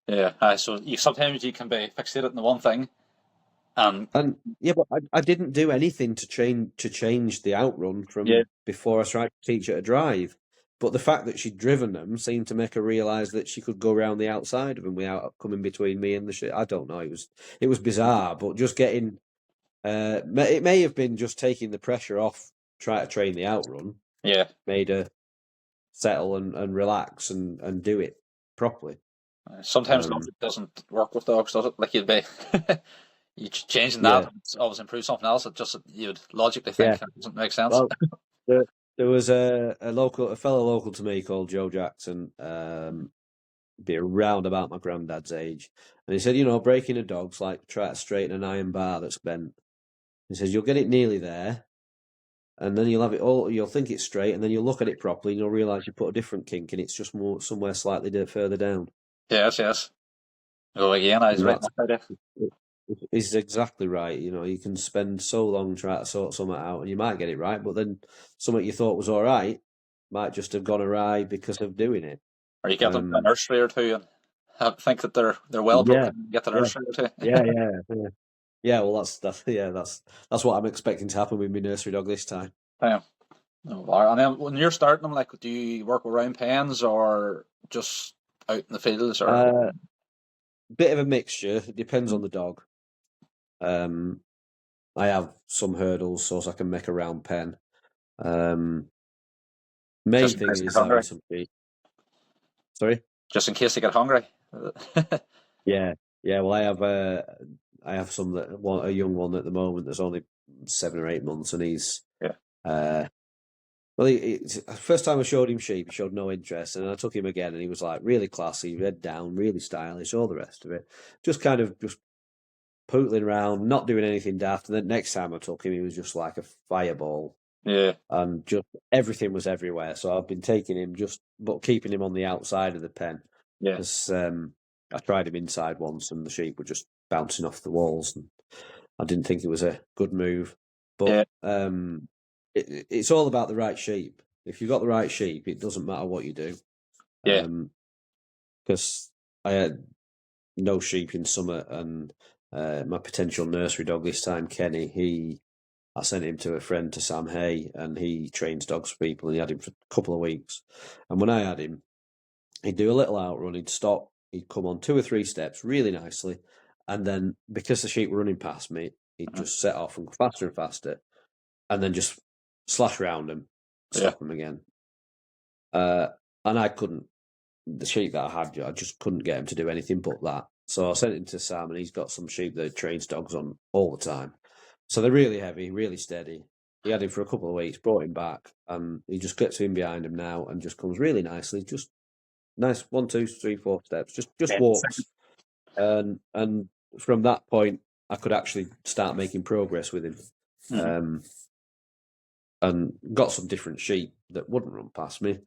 A: Yeah. So sometimes you can be fixated on the one thing, and
B: but I didn't do anything to change the outrun from before I tried to teach her to drive. But the fact that she'd driven them seemed to make her realise that she could go around the outside of them without coming between me and the shit. I don't know. It was bizarre, but just getting it may have been just taking the pressure off, try to train the outrun.
A: Yeah.
B: Made her settle and relax and do it properly.
A: Sometimes logic doesn't work with dogs, does it? Like you'd be you changing that, it's always improve something else. It just you'd logically think that doesn't make sense.
B: Well, there was a fellow local to me called Joe Jackson, be around about my granddad's age, and he said, breaking a dog's like try to straighten an iron bar that's bent. He says you'll get it nearly there, and then you'll have it all. You'll think it's straight, and then you'll look at it properly, and you'll realise you put a different kink, and it's just more somewhere slightly further down.
A: Yes. Oh, again, I was right.
B: He's exactly right. You can spend so long trying to sort something out, and you might get it right, but then something you thought was all right might just have gone awry because of doing it.
A: Or you get them to a nursery or two and think that they're well broken. And get the nursery or two.
B: Yeah. Well, that's what I'm expecting to happen with my nursery dog this time.
A: Yeah. And then when you're starting them, like, do you work around pens or just out in the fields? Or
B: bit of a mixture. It depends on the dog. I have some hurdles so I can make a round pen. Main thing is having some feet. Sorry?
A: Just in case they get hungry.
B: Yeah. Well, I have some a young one at the moment that's only 7 or 8 months, and he's first time I showed him sheep, he showed no interest, and I took him again, and he was like really classy, head down, really stylish, all the rest of it. Just kind of just pootling around, not doing anything daft. And then next time I took him, he was just like a fireball.
A: Yeah.
B: and just everything was everywhere. So I've been taking him but keeping him on the outside of the pen
A: Yeah.
B: because I tried him inside once, and the sheep were just bouncing off the walls, and I didn't think it was a good move. But
A: Yeah.
B: it's all about the right sheep. If you've got the right sheep, it doesn't matter what you do.
A: Yeah.
B: Because I had no sheep in summer, and my potential nursery dog this time, Kenny, I sent him to a friend, to Sam Hay, and he trains dogs for people, and he had him for a couple of weeks. And when I had him, he'd do a little outrun, he'd stop, he'd come on 2 or 3 steps really nicely, and then because the sheep were running past me, he'd just set off and go faster and faster, and then just slash round them, stop them again. And I couldn't, the sheep that I had, I just couldn't get him to do anything but that. So I sent him to Sam, and he's got some sheep that trains dogs on all the time. So they're really heavy, really steady. He had him for a couple of weeks, brought him back, and he just gets in behind him now and just comes really nicely. Just nice 1, 2, 3, 4 steps. Just walks. And from that point, I could actually start making progress with him. And got some different sheep that wouldn't run past me.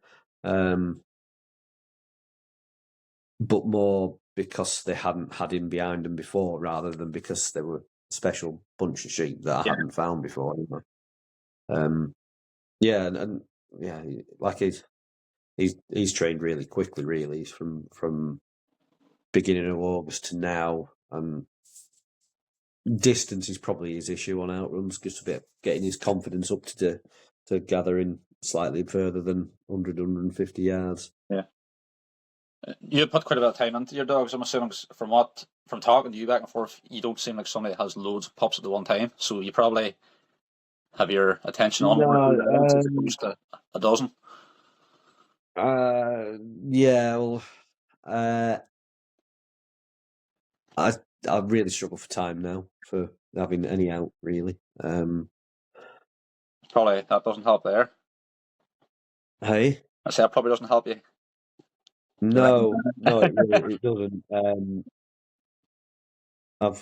B: But more because they hadn't had him behind them before, rather than because they were a special bunch of sheep that I hadn't found before. Yeah, and yeah, like he's trained really quickly. Really, he's from beginning of August to now, and distance is probably his issue on outruns. Just a bit getting his confidence up to gathering slightly further than 100, 150 yards.
A: Yeah. You put quite a bit of time into your dogs, I'm assuming, 'cause from talking to you back and forth, you don't seem like somebody that has loads of pups at the one time. So you probably have your attention on as opposed to a dozen.
B: Yeah, well, I really struggle for time now for having any out, really.
A: Probably that doesn't help there.
B: Hey?
A: I say that probably doesn't help you.
B: No, it doesn't. I've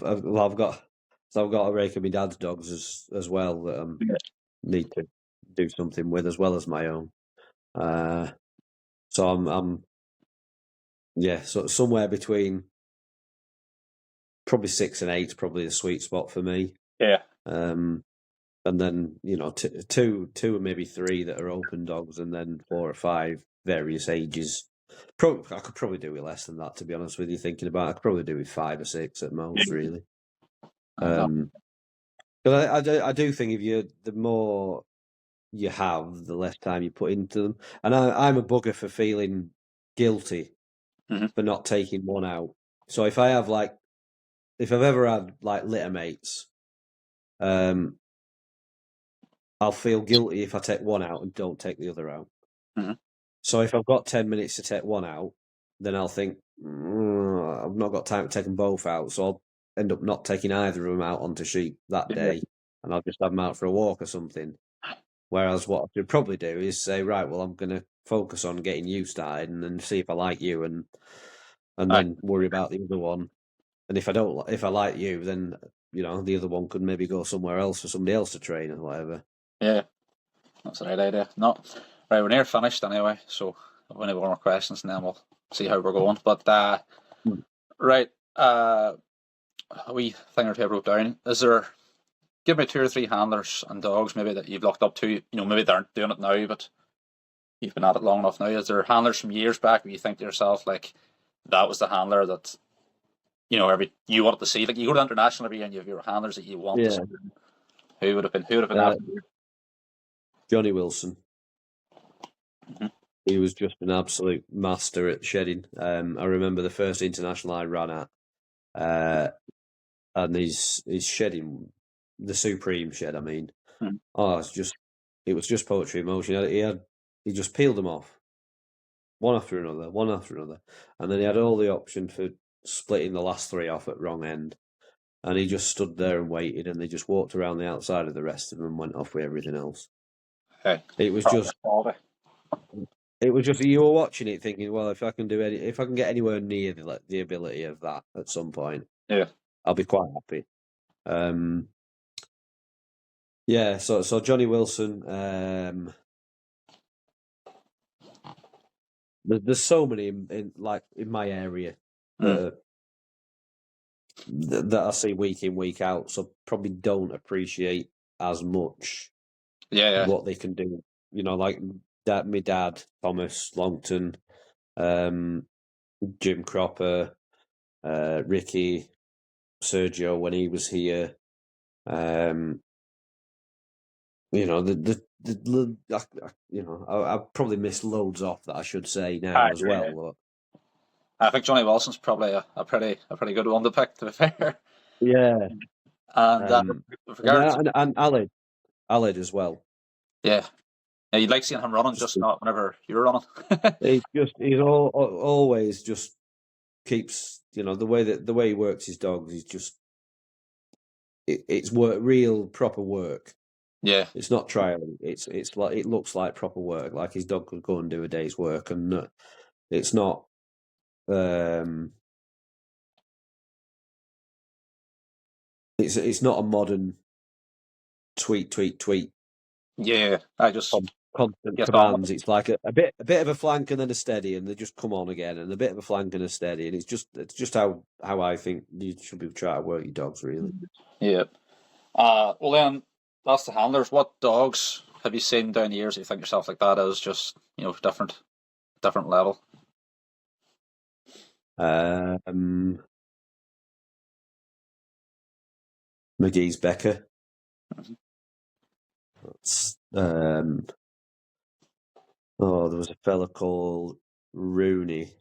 B: got a rake of my dad's dogs as well that need to do something with, as well as my own. So I'm so somewhere between probably 6 and 8 is probably the sweet spot for me.
A: Yeah.
B: And then two or maybe 3 that are open dogs, and then 4 or 5 various ages. I could probably do with less than that, to be honest with you. Thinking about it, I could probably do with 5 or 6 at most, really. But I do think the more you have, the less time you put into them. And I'm a bugger for feeling guilty for not taking one out. So if I've ever had like litter mates, I'll feel guilty if I take one out and don't take the other out. So if I've got 10 minutes to take one out, then I'll think, I've not got time to take them both out, so I'll end up not taking either of them out onto sheep that day, and I'll just have them out for a walk or something. Whereas what I should probably do is say, right, well, I'm going to focus on getting you started, and then see if I like you, and then worry about the other one. And if I like you, then the other one could maybe go somewhere else for somebody else to train or whatever.
A: Yeah, that's the right idea. No, right, we're near finished anyway, so I've only one more questions, and then we'll see how we're going. But right, a wee thing or two I wrote down. Give me 2 or 3 handlers and dogs maybe that you've looked up to. Maybe they aren't doing it now, but you've been at it long enough now. Is there handlers from years back where you think to yourself, like, that was the handler that you wanted to see? Like, you go to international every year and you have your handlers that you want to see. Who would have been that?
B: Johnny Wilson. He was just an absolute master at shedding. I remember the first international I ran at, and his shedding, the Supreme shed, I mean. It was just poetry in motion. He just peeled them off, one after another, and then he had all the option for splitting the last 3 off at wrong end, and he just stood there and waited, and they just walked around the outside of the rest of them and went off with everything else. It was just you were watching it thinking, well, if I can get anywhere near the ability of that at some point, I'll be quite happy. Yeah, so Johnny Wilson. There's so many in my area that I see week in, week out. So probably don't appreciate as much what they can do. You know, like my dad, Thomas Longton, Jim Cropper, Ricky, Sergio when he was here. You know, I've probably missed loads off that I should say now as well. But
A: I think Johnny Wilson's probably a pretty good one to pick, to be fair.
B: yeah,
A: And with regards,
B: and Alid as well.
A: yeah, you'd like seeing him running, just not whenever you're running.
B: He's always just keeps, you know, the way he works his dogs. He's just it's work, real proper work.
A: Yeah,
B: it's not trialing. It's like it looks like proper work. Like his dog could go and do a day's work, and it's not. It's not a modern tweet.
A: Yeah, I just
B: constant commands. It's like a bit of a flank and then a steady, and they just come on again, and a bit of a flank and a steady, and it's just how I think you should be trying to work your dogs, really.
A: Yeah. Well then, that's the handlers. What dogs have you seen down the years that you think yourself like that is just, you know, different level?
B: McGee's Becker. There was a fella called Rooney,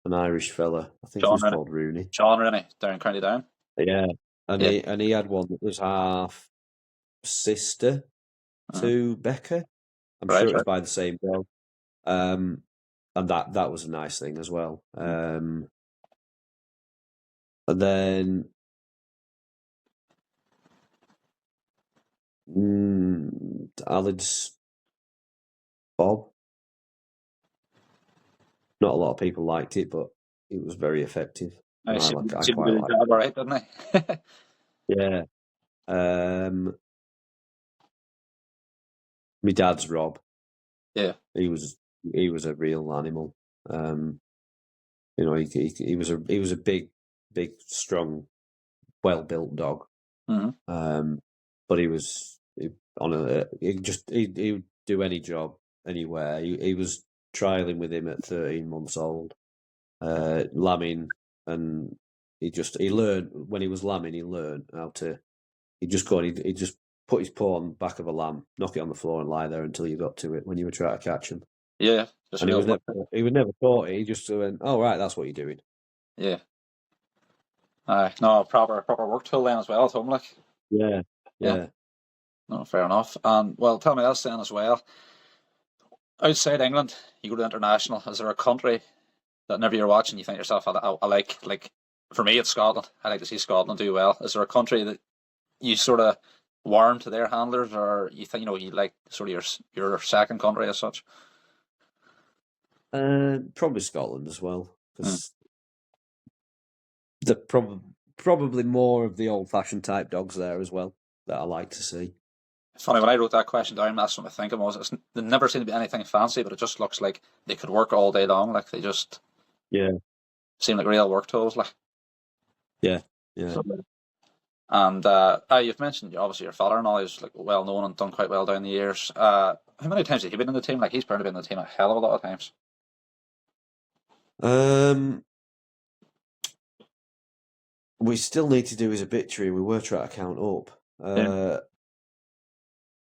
B: an Irish fella. I think he was called Rooney.
A: Sean Rooney, down County Down.
B: Yeah, and he had one that was half sister to Becker. I'm sure it was by the same dog. And that was a nice thing as well. And then Alid's Bob. Not a lot of people liked it, but it was very effective. I quite liked it.
A: Right, didn't he?
B: Yeah. My dad's Rob.
A: Yeah.
B: He was a real animal. You know, he was a big, strong, well built dog.
A: Mm-hmm.
B: But he would do any job anywhere. He was trialing with him at 13 months old, lambing, and he learned when he was lambing. He learned how to. He'd just go and he'd just put his paw on the back of a lamb, knock it on the floor, and lie there until you got to it when you were trying to catch him.
A: Yeah,
B: and he was never caught it. He just went, "Oh right, that's what you're doing."
A: Yeah. No, proper work tool then as well at home, like.
B: Yeah.
A: No, fair enough. And well, tell me this then as well. Outside England, you go to international. Is there a country that whenever you're watching, you think to yourself, I like for me, it's Scotland. I like to see Scotland do well. Is there a country that you sort of warm to their handlers, or you think, you know, you like sort of your second country as such?
B: Probably Scotland as well, because they're probably more of the old-fashioned type dogs there as well that I like to see.
A: It's funny, when I wrote that question down, that's what I think was. They never seem to be anything fancy, but it just looks like they could work all day long. Like, they just seem like real work tools. Like,
B: yeah.
A: And you've mentioned obviously your father-in-law is like well known and done quite well down the years. How many times has he been in the team? Like, he's probably been in the team a hell of a lot of times.
B: We still need to do his obituary. We were trying to count up.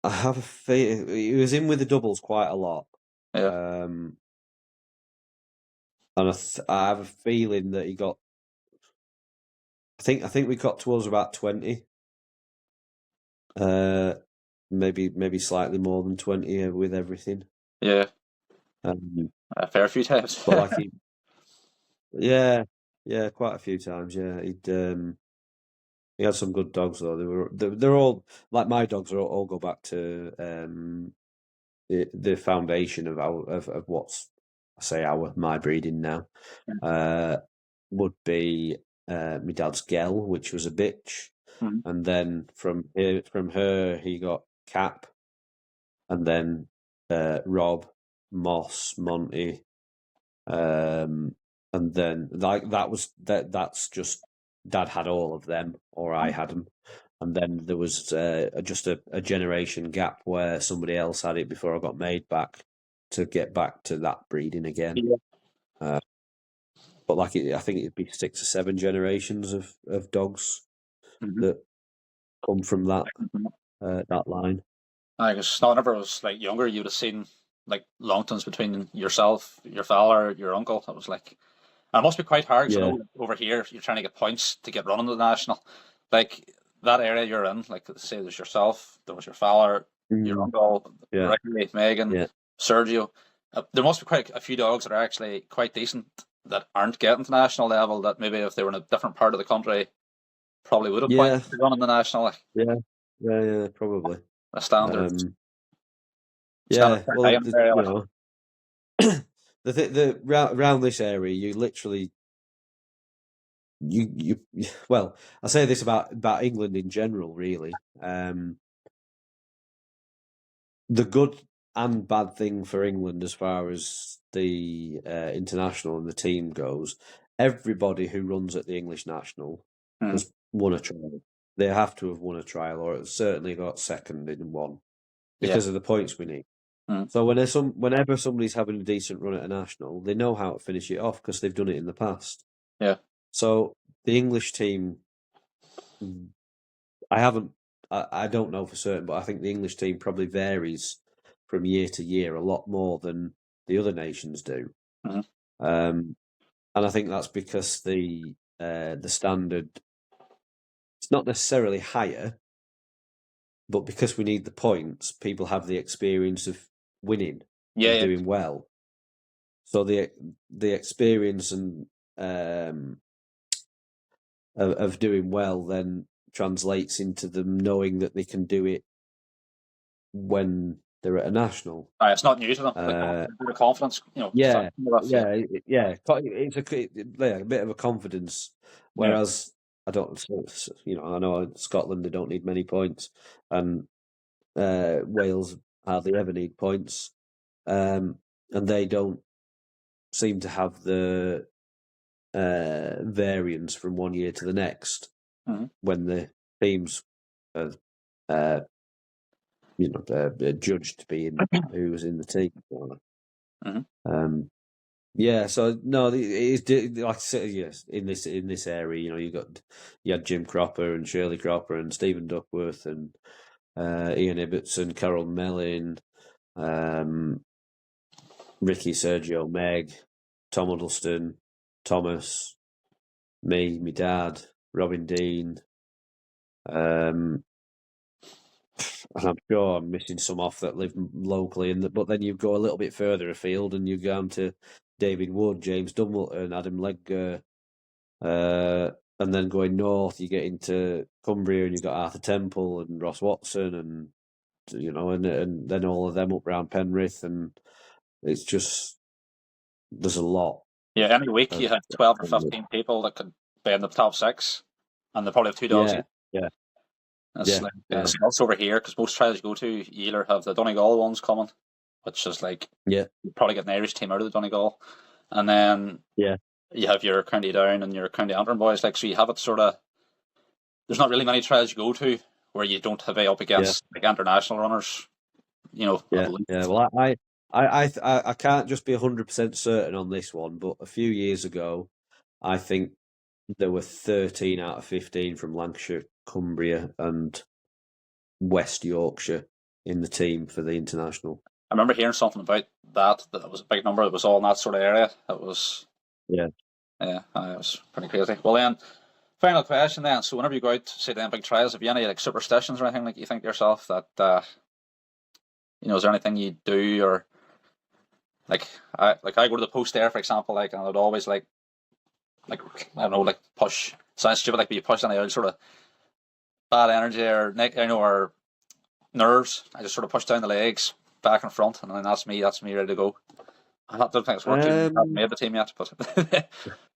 B: I have a feeling he was in with the doubles quite a lot.
A: Yeah.
B: And I have a feeling that he got. I think we got towards about 20. Maybe slightly more than 20 with everything.
A: Yeah. A fair few times.
B: But like yeah, quite a few times. Yeah, he had some good dogs though. They're all like my dogs. All go back to the foundation of what's my breeding now. Would be my dad's Gel, which was a bitch.
A: Mhm.
B: and then from her he got Cap, and then Rob, Moss, Monty, and then that's just Dad had all of them, or I had them, and then there was just a generation gap where somebody else had it before I got made back to get back to that breeding again.
A: Yeah.
B: But I think it'd be 6 or 7 generations of dogs
A: Mhm.
B: that come from that that line.
A: I guess whenever I was like younger, you would have seen like Longtons between yourself, your father, your uncle. It was like, and it must be quite hard. 'Cause I
B: Yeah,
A: know over here you're trying to get points to get running the national. Like that area you're in, like say there's yourself, there was your father, your uncle,
B: yeah,
A: Ricky, Megan,
B: yeah,
A: Sergio. There must be quite a few dogs that are actually quite decent that aren't getting to national level. That maybe if they were in a different part of the country, probably would have
B: yeah,
A: points to run in the national. Like
B: yeah, yeah, probably.
A: the standards,
B: Yeah,
A: quite high
B: well,
A: in the area.
B: you
A: Like.
B: know, the around this area, you literally well, I say this about England in general, really. The good and bad thing for England as far as the international and the team goes, everybody who runs at the English national
A: Mm,
B: has won a trial. They have to have won a trial, or certainly got second in one
A: yeah.
B: because of the points we need.
A: Mm,
B: So whenever somebody's having a decent run at a national, they know how to finish it off because they've done it in the past.
A: yeah.
B: So the English team, I haven't, I don't know for certain, but I think the English team probably varies from year to year a lot more than the other nations do.
A: Mm,
B: And I think that's because the standard, it's not necessarily higher, but because we need the points, people have the experience of winning
A: yeah,
B: and
A: yeah.
B: doing well. So the experience and of doing well then translates into them knowing that they can do it when they're at a national.
A: It's not new to them. Like a bit of confidence,
B: Yeah,
A: yeah,
B: yeah. It's a bit of a confidence.
A: yeah,
B: Whereas I don't, I know in Scotland they don't need many points, and Wales hardly ever need points, and they don't seem to have the variance from one year to the next
A: mm-hmm.
B: when the teams are, uh, judged being who was in the team.
A: Mm-hmm.
B: Um, yeah, so no, it is like I said, yes. In this area, you had Jim Cropper and Shirley Cropper and Stephen Duckworth and Ian Ibbotson, Carol Mellin, um, Ricky, Sergio, Meg, Tom Huddleston, Thomas, me, my dad, Robin Dean, and I'm sure I'm missing some off that live locally. But then you go a little bit further afield, and you go on to David Wood, James Dumbleton, Adam Ledger, and then going north, you get into Cumbria, and you've got Arthur Temple and Ross Watson, and and then all of them up round Penrith, and it's just there's a lot
A: Yeah. Any week you
B: of
A: had 12 or 15 people that could be in the top six, and they probably have two dogs
B: yeah,
A: each.
B: yeah,
A: It's
B: yeah,
A: like
B: yeah,
A: it's over here because most trials you go to, you either have the Donegal ones coming, which is like
B: yeah,
A: you probably get an Irish team out of the Donegal, and then
B: yeah,
A: you have your County Down and your County Antrim boys. Like so, you have it sort of. There's not really many trials you go to where you don't have it up
B: yeah,
A: against like international runners. At
B: yeah, yeah.
A: least.
B: Well, I can't just be 100% certain on this one, but a few years ago, I think there were 13 out of 15 from Lancashire, Cumbria, and West Yorkshire in the team for the international.
A: I remember hearing something about that it was a big number. It was all in that sort of area. It was,
B: Yeah.
A: yeah, it was pretty crazy. Well, then, final question then. So, whenever you go out, say, them big trials, have you any like superstitions or anything like you think to yourself that, is there anything you do or I go to the post there, for example, like, and I'd always like, I don't know, like push. Sounds stupid, like, but you push any sort of bad energy or or nerves. I just sort of push down the legs, back and front, and then that's me ready to go. I don't think it's worked. I haven't made the team yet, but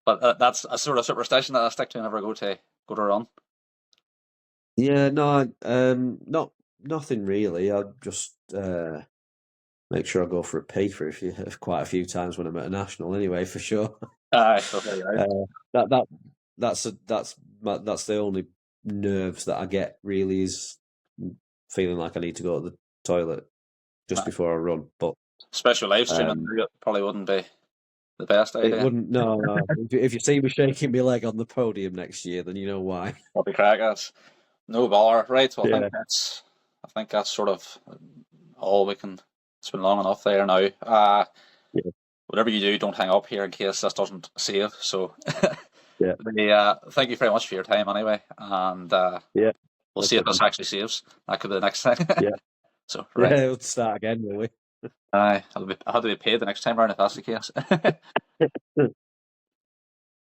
A: but that's a sort of superstition that I stick to whenever I go to run.
B: Yeah, no, not nothing really. I just make sure I go for a pee for quite a few times when I'm at a national. Anyway, for sure.
A: Aye, okay, right.
B: Uh, that that that's the only nerves that I get really is feeling like I need to go to the toilet just before I run. But
A: Especially live streaming, it probably wouldn't be the best
B: it
A: idea.
B: wouldn't. No, no. If you see me shaking my leg on the podium next year, then you know why.
A: That'll be crack ass. No bother. Right, well,
B: Yeah.
A: I think that's sort of all we can. It's been long enough there now.
B: Yeah.
A: Whatever you do, don't hang up here in case this doesn't save. So,
B: Yeah.
A: thank you very much for your time anyway, and
B: Yeah.
A: we'll
B: No
A: see if this
B: problem.
A: actually saves. That could be the next thing.
B: Yeah.
A: So,
B: Yeah.
A: right.
B: We'll start again, will we?
A: I'll have to be paid the next time round if that's the case.